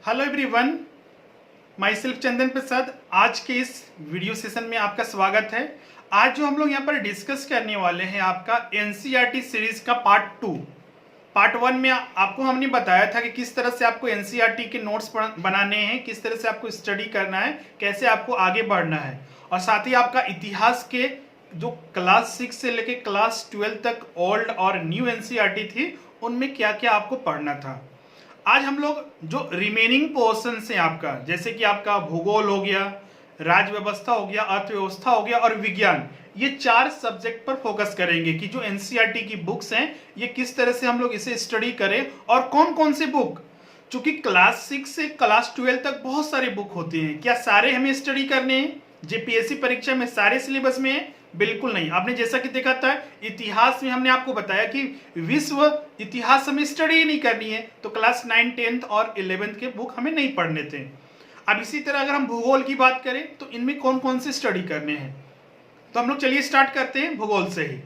Hello everyone, my self चंदन प्रसाद। आज के इस वीडियो सेशन में आपका स्वागत है। आज जो हम लोग यहाँ पर डिस्कस करने वाले हैं आपका एनसीईआरटी सीरीज का पार्ट 2। पार्ट 1 में आपको हमने बताया था कि किस तरह से आपको एनसीईआरटी के नोट्स बनाने हैं, किस तरह से आपको स्टडी करना है, कैसे आपको आगे बढ़ना है, और साथ ही आपका इतिहास के जो क्लास 6 से लेके क्लास 12 तक ओल्ड और न्यू एनसीईआरटी थी उनमें क्या क्या आपको पढ़ना था। आज हम लोग जो रिमेनिंग पोर्शन है आपका, जैसे कि आपका भूगोल हो गया, राज्य व्यवस्था हो गया, अर्थव्यवस्था हो गया और विज्ञान, ये 4 सब्जेक्ट पर फोकस करेंगे कि जो एनसीईआरटी की बुक्स हैं ये किस तरह से हम लोग इसे स्टडी करें और कौन कौन से बुक। चूंकि क्लास 6 से क्लास 12 तक बहुत सारे बुक होते हैं, क्या सारे हमें स्टडी करने हैं? जेपीएससी परीक्षा में सारे सिलेबस में है? बिल्कुल नहीं। आपने जैसा कि देखा था इतिहास में हमने आपको बताया कि विश्व इतिहास हमें स्टडी ही नहीं करनी है, तो क्लास 9, 10 और 11 के बुक हमें नहीं पढ़ने थे। अब इसी तरह अगर हम भूगोल की बात करें तो इनमें कौन कौन से स्टडी करने हैं, तो हम लोग चलिए स्टार्ट करते हैं भूगोल से ही।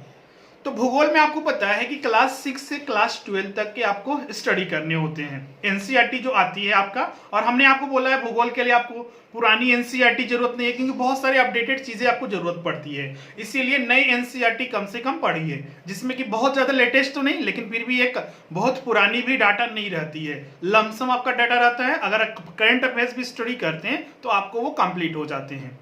तो भूगोल में आपको पता है कि क्लास 6 से क्लास 12 तक के आपको स्टडी करने होते हैं। एनसीईआरटी जो आती है आपका, और हमने आपको बोला है भूगोल के लिए आपको पुरानी एनसीईआरटी जरूरत नहीं है, क्योंकि बहुत सारी अपडेटेड चीजें आपको जरूरत पड़ती है। इसीलिए नई एनसीईआरटी कम से कम पढ़िए, जिसमें कि बहुत ज्यादा लेटेस्ट तो नहीं लेकिन फिर भी एक बहुत पुरानी भी डाटा नहीं रहती है, लमसम आपका डाटा रहता है। अगर करंट अफेयर्स भी स्टडी करते हैं तो आपको वो कंप्लीट हो जाते हैं।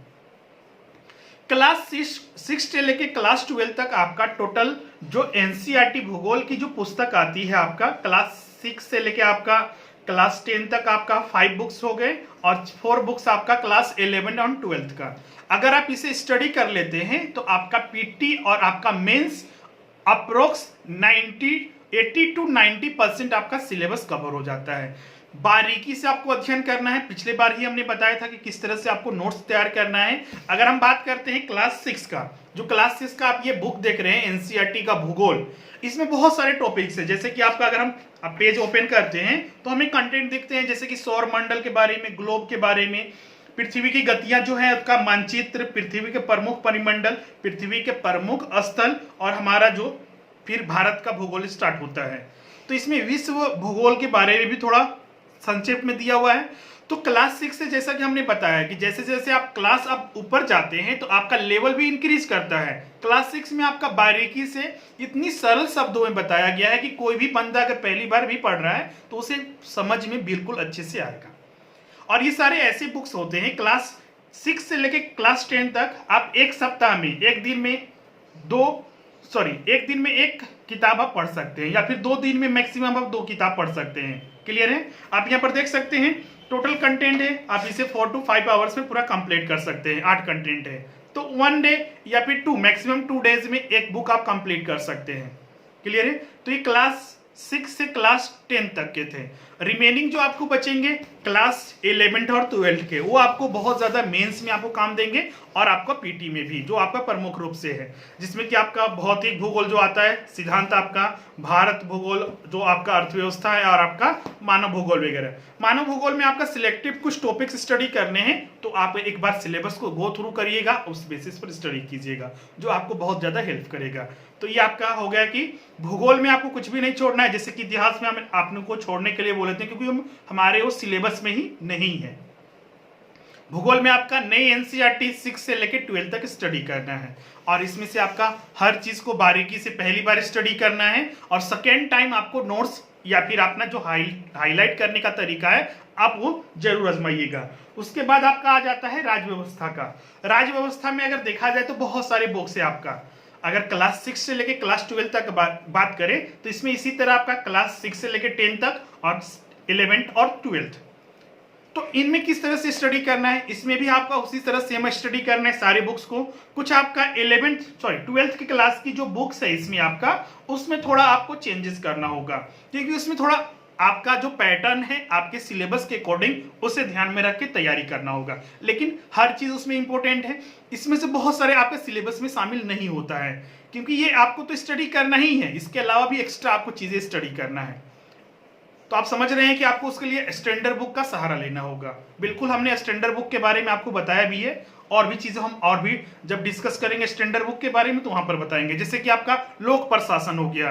क्लास 6 से लेके क्लास 12 तक आपका टोटल जो एनसीईआरटी भूगोल की जो पुस्तक आती है आपका, क्लास 6 से लेके आपका क्लास 10 तक आपका 5 बुक्स हो गए और 4 बुक्स आपका क्लास 11 और 12 का। अगर आप इसे स्टडी कर लेते हैं तो आपका पीटी और आपका मेंस अप्रोक्स 80 to 90% आपका सिलेबस कवर हो जाता है। बारीकी से आपको अध्ययन करना है। पिछले बार ही हमने बताया था कि किस तरह से आपको नोट्स तैयार करना है। अगर हम बात करते हैं क्लास 6 का, जो क्लास 6 का आप ये बुक देख रहे हैं एनसीईआरटी का भूगोल, इसमें बहुत सारे टॉपिक्स है। जैसे कि आपका अगर हम पेज ओपन करते हैं तो हमें कंटेंट दिखते हैं, जैसे कि सौर मंडल के बारे में, ग्लोब के बारे में, पृथ्वी की गतियां जो है उसका मानचित्र, पृथ्वी के प्रमुख परिमंडल, पृथ्वी के प्रमुख स्थल, और हमारा जो फिर भारत का भूगोल स्टार्ट होता है। तो इसमें विश्व भूगोल के बारे में भी थोड़ा संक्षेप में दिया हुआ है। तो क्लास 6 से जैसा कि हमने बताया कि जैसे जैसे आप क्लास आप ऊपर जाते हैं तो आपका लेवल भी इंक्रीज करता है। क्लास 6 में आपका बारीकी से इतनी सरल शब्दों में बताया गया है कि कोई भी बंदा अगर पहली बार भी पढ़ रहा है तो उसे समझ में बिल्कुल अच्छे से आएगा। और ये सारे ऐसे बुक्स होते हैं क्लास 6 से लेके क्लास 10 तक आप एक सप्ताह में, एक दिन में एक किताब आप पढ़ सकते हैं, या फिर 2 दिन में मैक्सिमम आप 2 किताब पढ़ सकते हैं। क्लियर है? आप यहाँ पर देख सकते हैं टोटल कंटेंट है, आप इसे 4 to 5 आवर्स में पूरा कंप्लीट कर सकते हैं। 8 कंटेंट है तो 1 डे या फिर 2 मैक्सिमम 2 डेज में एक बुक आप कंप्लीट कर सकते हैं। क्लियर है? तो ये क्लास 6 से क्लास 10 तक के थे। रिमेनिंग जो आपको बचेंगे क्लास 11 और 12 के, वो आपको बहुत ज्यादा मेंस में आपको काम देंगे, और आपका पीटी में भी, जो आपका प्रमुख रूप से है, जिसमें कि आपका भौतिक भूगोल जो आता है, सिद्धांत आपका भारत भूगोल, जो आपका अर्थव्यवस्था है, और आपका मानव भूगोल वगैरह। मानव भूगोल में आपका सिलेक्टिव कुछ टॉपिक्स स्टडी करने हैं, तो आप एक बार सिलेबस को गो थ्रू करिएगा, उस बेसिस पर स्टडी कीजिएगा, जो आपको बहुत ज्यादा हेल्प करेगा। तो ये आपका हो गया कि भूगोल में आपको कुछ भी नहीं छोड़ना है। जैसे कि इतिहास में हम आपने को छोड़ने के लिए बोले थे, क्योंकि हमारे वो सिलेबस में ही नहीं है। भूगोल में आपका नई एनसीईआरटी 6 से लेकर 12 तक स्टडी करना है, और इसमें से आपका हर चीज को बारीकी से पहली बार स्टडी करना है, और सेकेंड टाइम आपको नोट्स या फिर अपना जो हाईलाइट करने का तरीका है आप वो जरूर आजमाइएगा। उसके बाद आपका आ जाता है राज्य व्यवस्था का। राज्य व्यवस्था में अगर देखा जाए तो बहुत सारे बुक्स है आपका। अगर क्लास 6 से लेके क्लास 12 तक बात करें तो इसमें इसी तरह आपका क्लास 6 से लेके 10 तक और 11 और 12, तो इनमें किस तरह से स्टडी करना है, इसमें भी आपका उसी तरह सेम स्टडी करना है सारे बुक्स को। कुछ आपका 12th की क्लास की जो बुक्स है इसमें आपका, उसमें थोड़ा आपको चेंजेस करना होगा, क्योंकि उसमें थोड़ा आपका जो पैटर्न है आपके सिलेबस के अकॉर्डिंग उसे ध्यान में रख के तैयारी करना होगा। लेकिन हर चीज उसमें इंपॉर्टेंट है। इसमें से बहुत सारे आपके सिलेबस में शामिल नहीं होता है, क्योंकि ये आपको तो स्टडी करना ही है, इसके अलावा भी एक्स्ट्रा आपको चीजें स्टडी करना है। तो आप समझ रहे हैं कि आपको उसके लिए स्टैंडर्ड बुक का सहारा लेना होगा। बिल्कुल हमने स्टैंडर्ड बुक के बारे में आपको बताया भी है, और भी चीजें हम और भी जब डिस्कस करेंगे स्टैंडर्ड बुक के बारे में तो वहां पर बताएंगे। जैसे कि आपका लोक प्रशासन हो गया,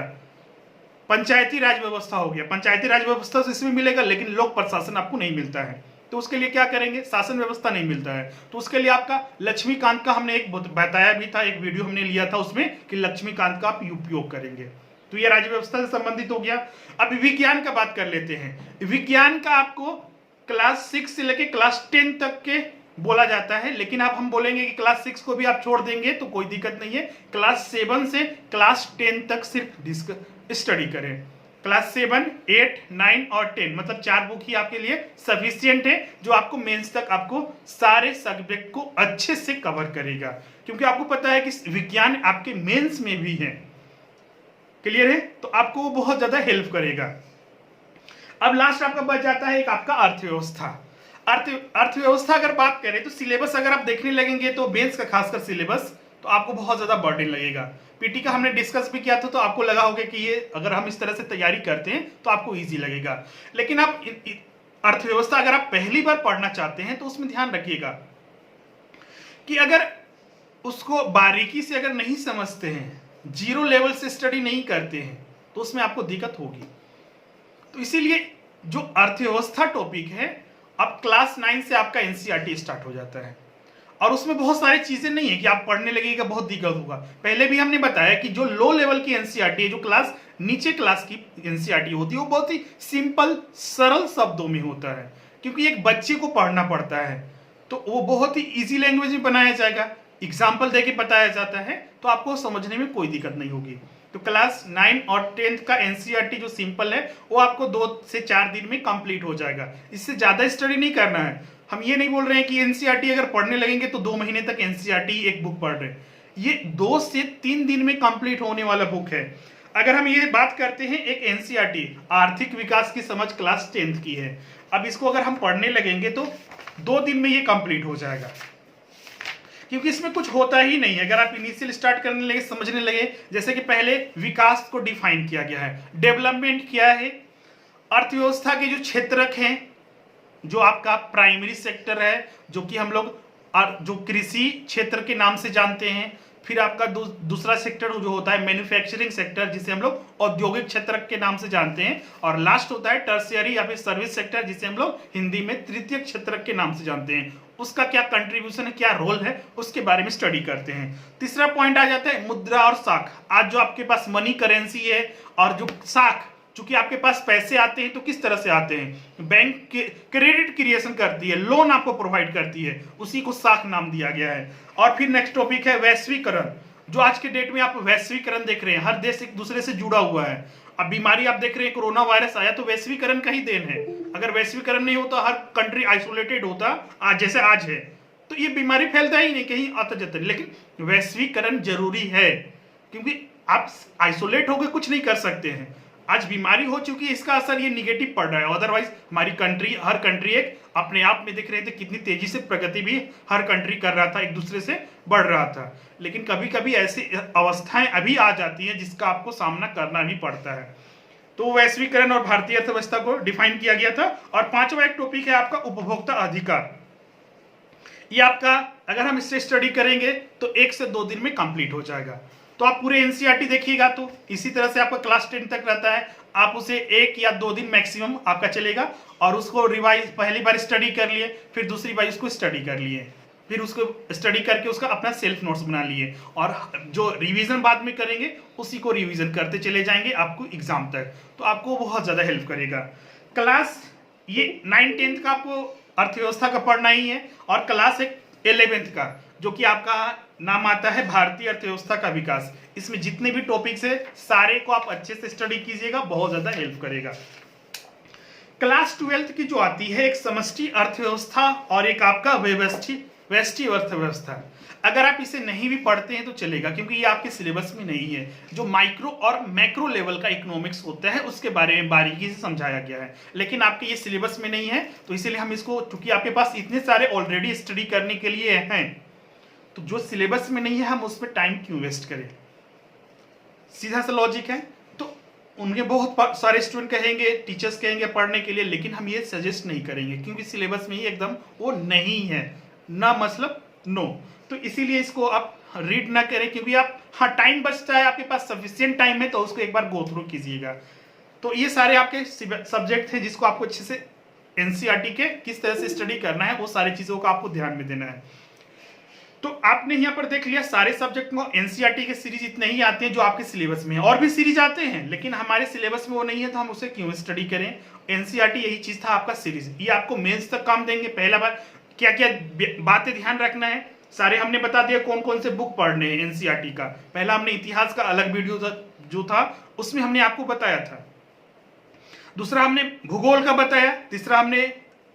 पंचायती राज व्यवस्था हो गया, पंचायती राज व्यवस्था तो इसमें मिलेगा, लेकिन लोक प्रशासन आपको नहीं मिलता है। तो उसके लिए क्या करेंगे, शासन व्यवस्था नहीं मिलता है, तो उसके लिए आपका लक्ष्मीकांत का हमने एक बताया भी था, एक वीडियो हमने लिया था उसमें कि लक्ष्मीकांत का आप उपयोग करेंगे। तो ये राज्य व्यवस्था से संबंधित हो गया। अब विज्ञान का बात कर लेते हैं। विज्ञान का आपको क्लास 6 से लेके क्लास 10 तक के बोला जाता है, लेकिन अब हम बोलेंगे कि क्लास 6 को भी आप छोड़ देंगे तो कोई दिक्कत नहीं है, क्लास 7 से क्लास 10 तक सिर्फ स्टडी करें। क्लास 7, 8, 9 और 10 मतलब 4 बुक ही आपके लिए सफिशियंट है, जो आपको मेंस तक आपको सारे सब्जेक्ट को अच्छे से कवर करेगा, क्योंकि आपको पता है कि विज्ञान आपके मेंस में भी है। क्लियर है? तो आपको वो बहुत ज्यादा हेल्प करेगा। अब लास्ट आपका बच जाता है एक आपका अर्थव्यवस्था। अर्थव्यवस्था अगर बात करें तो सिलेबस अगर आप देखने लगेंगे तो मेंस का खासकर सिलेबस तो आपको बहुत ज्यादा बर्डन लगेगा। पीटी का हमने डिस्कस भी किया था, तो आपको लगा होगा कि ये अगर हम इस तरह से तैयारी करते हैं तो आपको इजी लगेगा। लेकिन आप अर्थव्यवस्था अगर आप पहली बार पढ़ना चाहते हैं तो उसमें ध्यान रखिएगा कि अगर उसको बारीकी से अगर नहीं समझते हैं, जीरो लेवल से स्टडी नहीं करते हैं, तो उसमें आपको दिक्कत होगी। तो इसीलिए जो अर्थव्यवस्था टॉपिक है, अब क्लास 9 से आपका एनसीईआरटी स्टार्ट हो जाता है, और उसमें बहुत सारी चीजें नहीं है कि आप पढ़ने लगेगा बहुत दिक्कत होगा। पहले भी हमने बताया कि जो लो लेवल की एनसीईआरटी है, जो क्लास नीचे क्लास की एनसीईआरटी होती है, वो बहुत ही सिंपल सरल शब्दों में होता है, क्योंकि एक बच्चे को पढ़ना पड़ता है, तो वो बहुत ही इजी लैंग्वेज में बनाया जाएगा, एग्जाम्पल देके बताया जाता है, तो आपको समझने में कोई दिक्कत नहीं होगी। तो क्लास 9 और 10 का एनसीईआरटी जो सिंपल है वो आपको 2 से 4 दिन में कंप्लीट हो जाएगा। इससे ज्यादा स्टडी नहीं करना है। हम ये नहीं बोल रहे हैं कि एनसीईआरटी अगर पढ़ने लगेंगे तो 2 महीने तक एनसीईआरटी एक बुक पढ़ रहे हैं, ये 2 से 3 दिन में कंप्लीट होने वाला बुक है। अगर हम ये बात करते हैं एक एनसीईआरटी आर्थिक विकास की समझ क्लास 10 की है, अब इसको अगर हम पढ़ने लगेंगे तो 2 दिन में ये कंप्लीट हो जाएगा, क्योंकि इसमें कुछ होता ही नहीं है। अगर आप इनिशियल स्टार्ट करने लगे, समझने लगे, जैसे कि पहले विकास को डिफाइन किया गया है, डेवलपमेंट क्या है, अर्थव्यवस्था के जो क्षेत्रक हैं, जो आपका प्राइमरी सेक्टर है, जो कि हम लोग जो कृषि क्षेत्र के नाम से जानते हैं, फिर आपका दूसरा सेक्टर जो होता है मैन्युफैक्चरिंग सेक्टर, जिसे हम लोग औद्योगिक क्षेत्र के नाम से जानते हैं, और लास्ट होता है टर्शियरी या फिर सर्विस सेक्टर, जिसे हम लोग हिंदी में तृतीय क्षेत्र के नाम से जानते हैं। उसका क्या कंट्रीब्यूशन है, क्या रोल है, उसके बारे में स्टडी करते हैं। तीसरा पॉइंट आ जाता है मुद्रा और साख। आज जो आपके पास मनी करेंसी है और जो साख, चूंकि आपके पास पैसे आते हैं तो किस तरह से आते हैं, बैंक क्रेडिट क्रिएशन करती है, लोन आपको प्रोवाइड करती है, उसी को साख नाम दिया गया है। और फिर नेक्स्ट टॉपिक है वैश्वीकरण। जो आज के डेट में आप वैश्वीकरण देख रहे हैं, हर देश एक दूसरे से जुड़ा हुआ है। अब बीमारी आप देख रहे हैं, कोरोना वायरस आया तो वैश्वीकरण का ही देन है। अगर वैश्वीकरण नहीं होता, हर कंट्री आइसोलेटेड होता आज जैसे आज है, तो ये बीमारी फैलता ही नहीं, कहीं आता जाता नहीं। लेकिन वैश्वीकरण जरूरी है, क्योंकि आप आइसोलेट होकर कुछ नहीं कर सकते हैं। आज बीमारी हो चुकी है, इसका असर ये निगेटिव पड़ रहा है। अदरवाइज हमारी कंट्री, हर कंट्री एक अपने आप में दिख रहे थे कितनी तेजी से प्रगति भी हर कंट्री कर रहा था, एक दूसरे से बढ़ रहा था। लेकिन कभी कभी ऐसी अवस्थाएं अभी आ जाती हैं जिसका आपको सामना करना भी पड़ता है। तो वैश्वीकरण और भारतीय अर्थव्यवस्था को डिफाइन किया गया था। और पांचवा एक टॉपिक है आपका उपभोक्ता अधिकार। ये आपका अगर हम इससे स्टडी करेंगे तो 1 से 2 दिन में कंप्लीट हो जाएगा। तो आप पूरे एनसीईआरटी देखिएगा तो इसी तरह से आपका क्लास 10 तक रहता है, आप उसे 1 या 2 दिन मैक्सिमम आपका चलेगा, और उसको रिवाइज पहली बार स्टडी कर लिए, फिर दूसरी बार उसको स्टडी कर लिए, फिर उसको स्टडी करके उसका अपना सेल्फ नोट्स बना लिए, और जो रिवीजन बाद में करेंगे उसी को रिवीजन करते चले जाएंगे आपको एग्जाम तक। तो आपको बहुत ज़्यादा हेल्प करेगा। क्लास ये 9-10 का आपको अर्थव्यवस्था का पढ़ना ही है, और क्लास 11th का जो कि आपका नाम आता है भारतीय अर्थव्यवस्था का विकास। इसमें जितने भी टॉपिक्स है सारे को आप अच्छे से स्टडी कीजिएगा, बहुत ज्यादा हेल्प करेगा। क्लास 12th की जो आती है एक समष्टि अर्थव्यवस्था और एक आपका व्यष्टि अर्थव्यवस्था। अगर आप इसे नहीं भी पढ़ते हैं तो चलेगा, क्योंकि ये आपके सिलेबस में नहीं है। जो माइक्रो और मैक्रो लेवल का इकोनॉमिक्स होता है उसके बारे में बारीकी से समझाया गया है, लेकिन आपके ये सिलेबस में नहीं है, तो इसीलिए हम इसको, चूंकि आपके पास इतने सारे ऑलरेडी स्टडी करने के लिए हैं, तो जो सिलेबस में नहीं है हम उस पर टाइम क्यों वेस्ट करें। सीधा सा लॉजिक है। तो उनके बहुत सारे स्टूडेंट कहेंगे, टीचर्स कहेंगे पढ़ने के लिए, लेकिन हम ये सजेस्ट नहीं करेंगे, क्योंकि सिलेबस में ही एकदम वो नहीं है, ना मतलब नो। तो इसीलिए इसको आप रीड ना करें, क्योंकि आप, हाँ टाइम बचता है, आपके पास सफिशिएंट टाइम है तो उसको एक बार गो थ्रू कीजिएगा। तो ये सारे आपके सब्जेक्ट थे जिसको आपको अच्छे से एनसीईआरटी के किस तरह से स्टडी करना है, वो सारी चीजों का आपको ध्यान में देना है। तो आपने यहाँ पर देख लिया सारे सब्जेक्ट में एनसीईआरटी के सीरीज इतने ही आते हैं जो आपके सिलेबस में है। और भी सीरीज आते हैं लेकिन हमारे सिलेबस में वो नहीं है, तो हम उसे क्यों स्टडी करें। एनसीईआरटी यही चीज था आपका सीरीज, ये आपको मेंस तक काम देंगे। पहला बार क्या क्या बातें ध्यान रखना है सारे हमने बता दिया, कौन कौन से बुक पढ़ने हैं एनसीईआरटी का। पहला हमने इतिहास का अलग वीडियो जो था उसमें हमने आपको बताया था। दूसरा हमने भूगोल का बताया, तीसरा हमने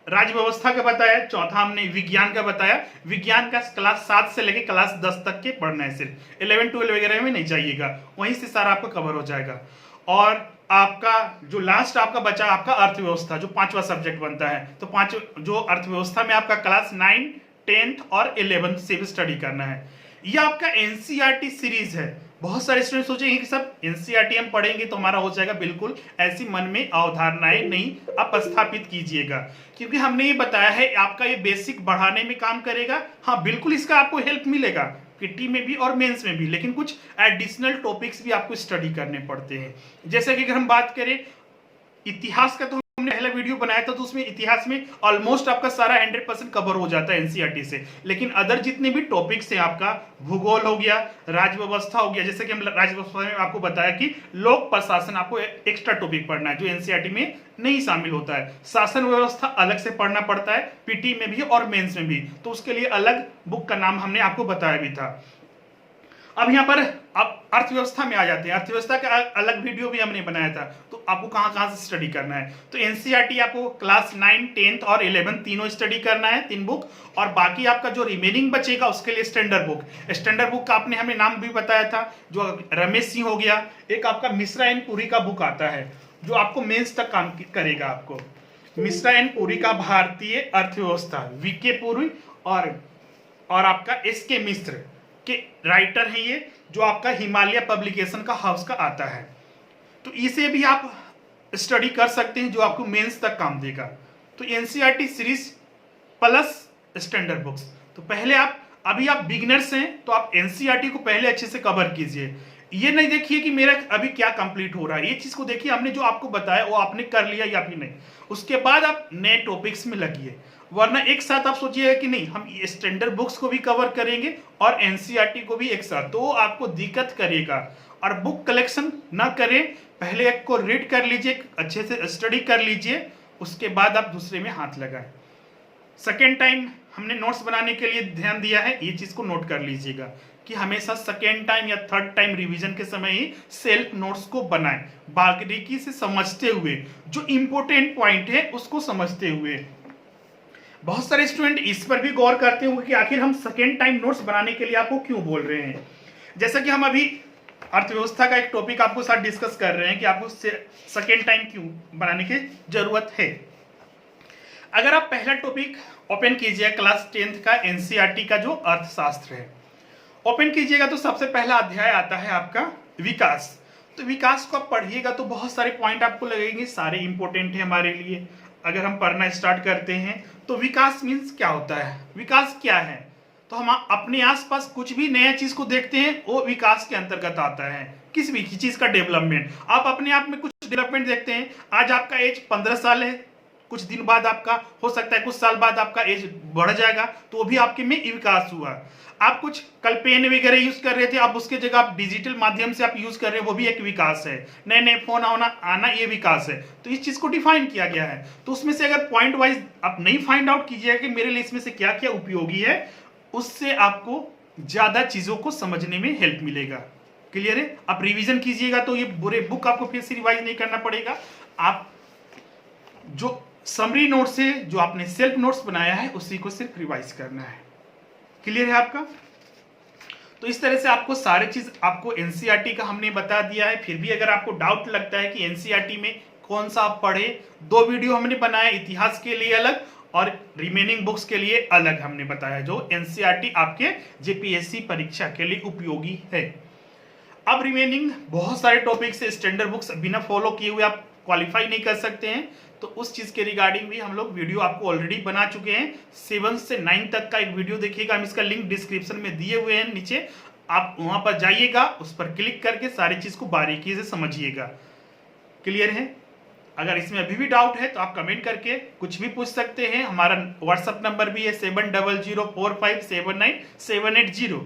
राज्य व्यवस्था का बताया, चौथा हमने विज्ञान का बताया। विज्ञान का क्लास 7 से लेके क्लास 10 तक के पढ़ना है, सिर्फ 11 12 वगैरह में नहीं जाइएगा, वहीं से सारा आपका कवर हो जाएगा। और आपका जो लास्ट आपका बचा आपका अर्थव्यवस्था, जो 5वां सब्जेक्ट बनता है, तो 5 जो अर्थव्यवस्था में आपका क्लास 9 10th और 11th से भी स्टडी करना है। यह आपका एनसीईआरटी सीरीज है। बहुत सारे स्टूडेंट सोचेंगे कि सब एनसीईआरटी हम पढ़ेंगे तो हमारा हो जाएगा, बिल्कुल ऐसी मन में अवधारणाएं नहीं आप स्थापित कीजिएगा, क्योंकि हमने ये बताया है आपका ये बेसिक बढ़ाने में काम करेगा। हाँ बिल्कुल इसका आपको हेल्प मिलेगा किटी में भी और मेंस में भी, लेकिन कुछ एडिशनल टॉपिक्स भी आपको स्टडी करने पड़ते हैं। जैसे कि अगर हम बात करें इतिहास का, तो हमने पहला वीडियो बनाया था, तो उसमें इतिहास में ऑलमोस्ट आपका सारा 100% कवर हो जाता है एनसीईआरटी से। लेकिन अदर जितने भी टॉपिक्स हैं, आपका भूगोल हो गया, राज्य व्यवस्था हो गया, जैसे कि हम राज्य व्यवस्था में आपको बताया कि लोक प्रशासन आपको एक्स्ट्रा टॉपिक पढ़ना है जो एनसीईआरटी में नहीं शामिल होता है। शासन व्यवस्था अलग से पढ़ना पड़ता है, पीटी में भी और मेंस में भी, तो उसके लिए अलग बुक का नाम हमने आपको बताया भी था। अब यहाँ पर आप अर्थव्यवस्था में आ जाते हैं। अर्थव्यवस्था का अलग वीडियो भी हमने बनाया था, तो आपको कहाँ कहाँ से स्टडी करना है। तो एनसीईआरटी आपको क्लास 9 10th और 11 तीनों स्टडी करना है, 3 बुक। और बाकी आपका जो रिमेनिंग बचेगा उसके लिए स्टैंडर्ड बुक का आपने हमें नाम भी बताया था, जो रमेश सिंह हो गया। एक आपका मिश्रा एंड पुरी का बुक आता है जो आपको मेंस तक काम करेगा। आपको मिश्रा एंड पुरी का भारतीय अर्थव्यवस्था, वीके पुरी और आपका एस के मिश्र के राइटर हैं ये, जो आपका हिमालय पब्लिकेशन का हाउस का आता है। तो इसे भी आप स्टडी कर सकते हैं, जो आपको मेंस तक काम देगा। तो NCERT series plus standard books. तो पहले अभी आप बिगिनर्स हैं तो आप एनसीईआरटी को पहले अच्छे से कवर कीजिए। ये नहीं देखिए कि मेरा अभी क्या कंप्लीट हो रहा है, ये चीज को देखिए हमने जो आपको बताया वो आपने कर लिया या फिर नहीं, उसके बाद आप नए टॉपिक्स में लगिए। वरना एक साथ आप सोचिएगा कि नहीं हम स्टैंडर्ड बुक्स को भी कवर करेंगे और एनसीईआरटी को भी एक साथ, तो आपको दिक्कत करेगा। और बुक कलेक्शन ना करें, पहले एक को रीड कर लीजिए, अच्छे से स्टडी कर लीजिए, उसके बाद आप दूसरे में हाथ लगाएं। सेकेंड टाइम हमने नोट्स बनाने के लिए ध्यान दिया है, ये चीज को नोट कर लीजिएगा कि हमेशा सेकेंड टाइम या थर्ड टाइम रिवीजन के समय ही सेल्फ नोट्स को बनाएं, बारीकी से समझते हुए, जो इंपॉर्टेंट पॉइंट है उसको समझते हुए। बहुत सारे स्टूडेंट इस पर भी गौर करते होंगे कि आखिर हम सेकेंड टाइम नोट्स बनाने के लिए आपको क्यों बोल रहे हैं। जैसा कि हम अभी अर्थव्यवस्था का एक टॉपिक आपको साथ डिस्कस कर रहे हैं कि आपको सेकेंड टाइम क्यों बनाने की जरूरत है। अगर आप पहला टॉपिक ओपन कीजिए क्लास 10th का एनसीईआरटी का जो अर्थशास्त्र है, ओपन कीजिएगा तो सबसे पहला अध्याय आता है आपका विकास। तो विकास को आप पढ़िएगा तो बहुत सारे पॉइंट आपको लगेंगे, सारे इंपॉर्टेंट है हमारे लिए। अगर हम पढ़ना स्टार्ट करते हैं तो विकास मीन्स क्या होता है, विकास क्या है, तो हम अपने आसपास कुछ भी नया चीज को देखते हैं वो विकास के अंतर्गत आता है। किसी भी चीज का डेवलपमेंट, आप अपने आप में कुछ डेवलपमेंट देखते हैं। आज आपका एज 15 साल है, कुछ दिन बाद आपका हो सकता है कुछ साल बाद आपका एज बढ़ जाएगा, तो वो भी आपके में विकास हुआ। आप कुछ कल पेन वगैरह यूज कर रहे थे, आप उसके जगह आप डिजिटल माध्यम से आप यूज कर रहे हैं, वो भी एक विकास है। नए नए फोन आना ये विकास है। तो इस चीज को डिफाइन किया गया है। तो उसमें से अगर पॉइंट वाइज आप नहीं फाइंड आउट कीजिएगा कि मेरे लिए इसमें से क्या क्या उपयोगी है, उससे आपको ज्यादा चीजों को समझने में हेल्प मिलेगा। क्लियर है? आप रिवीजन कीजिएगा तो ये बुरे बुक आपको फिर से रिवाइज नहीं करना पड़ेगा। आप जो समरी नोट्स है, जो आपने सेल्फ नोट्स बनाया है, उसी को सिर्फ रिवाइज करना है। क्लियर है आपका? तो इस तरह से आपको सारे चीज आपको एनसीईआरटी का हमने बता दिया है। फिर भी अगर आपको डाउट लगता है कि एनसीईआरटी में कौन सा आप पढ़े, 2 वीडियो हमने बनाया, इतिहास के लिए अलग और रिमेनिंग बुक्स के लिए अलग हमने बताया, जो एनसीईआरटी आपके जेपीएससी परीक्षा के लिए उपयोगी है। अब रिमेनिंग बहुत सारे टॉपिक से स्टैंडर्ड बुक्स बिना फॉलो किए हुए आप क्वालिफाई नहीं कर सकते हैं, तो उस चीज के रिगार्डिंग भी हम लोग वीडियो आपको ऑलरेडी बना चुके हैं। 7 से 9 तक का एक वीडियो देखिएगा, हम इसका लिंक डिस्क्रिप्शन में दिए हुए हैं नीचे, आप वहां पर जाइएगा, उस पर क्लिक करके सारी चीज को बारीकी से समझिएगा। क्लियर है? अगर इसमें अभी भी डाउट है तो आप कमेंट करके कुछ भी पूछ सकते हैं। हमारा व्हाट्सअप नंबर भी है 7004579780,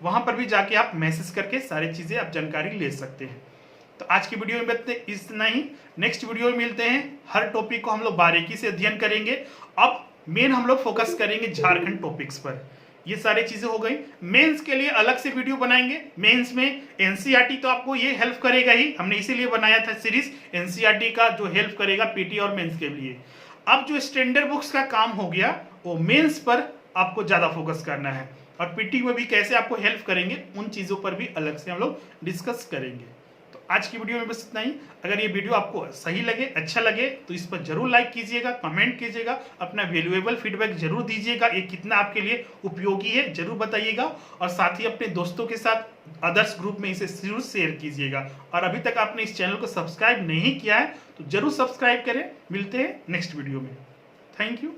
वहां पर भी जाके आप मैसेज करके सारी चीजें आप जानकारी ले सकते हैं। तो आज की वीडियो में बस इतना ही। नेक्स्ट वीडियो में मिलते हैं। हर टॉपिक को हम लोग बारीकी से अध्ययन करेंगे। अब मेन हम लोग फोकस करेंगे झारखंड टॉपिक्स पर। ये सारी चीजें हो गई। मेंस के लिए अलग से वीडियो बनाएंगे। मेंस में एनसीईआरटी तो आपको ये हेल्प करेगा ही, हमने इसीलिए बनाया था सीरीज एनसीईआरटी का, जो हेल्प करेगा पीटी और मेंस के लिए। अब जो स्टैंडर्ड बुक्स का काम हो गया वो मेंस पर आपको ज्यादा फोकस करना है, और पीटी में भी कैसे आपको हेल्प करेंगे उन चीजों पर भी अलग से हम लोग डिस्कस करेंगे। तो आज की वीडियो में बस इतना ही। अगर ये वीडियो आपको सही लगे, अच्छा लगे, तो इस पर जरूर लाइक कीजिएगा, कमेंट कीजिएगा, अपना वैल्यूएबल फीडबैक जरूर दीजिएगा। ये कितना आपके लिए उपयोगी है जरूर बताइएगा, और साथ ही अपने दोस्तों के साथ अदर्स ग्रुप में इसे जरूर शेयर कीजिएगा। और अभी तक आपने इस चैनल को सब्सक्राइब नहीं किया है तो जरूर सब्सक्राइब करें। मिलते हैं नेक्स्ट वीडियो में। Thank you.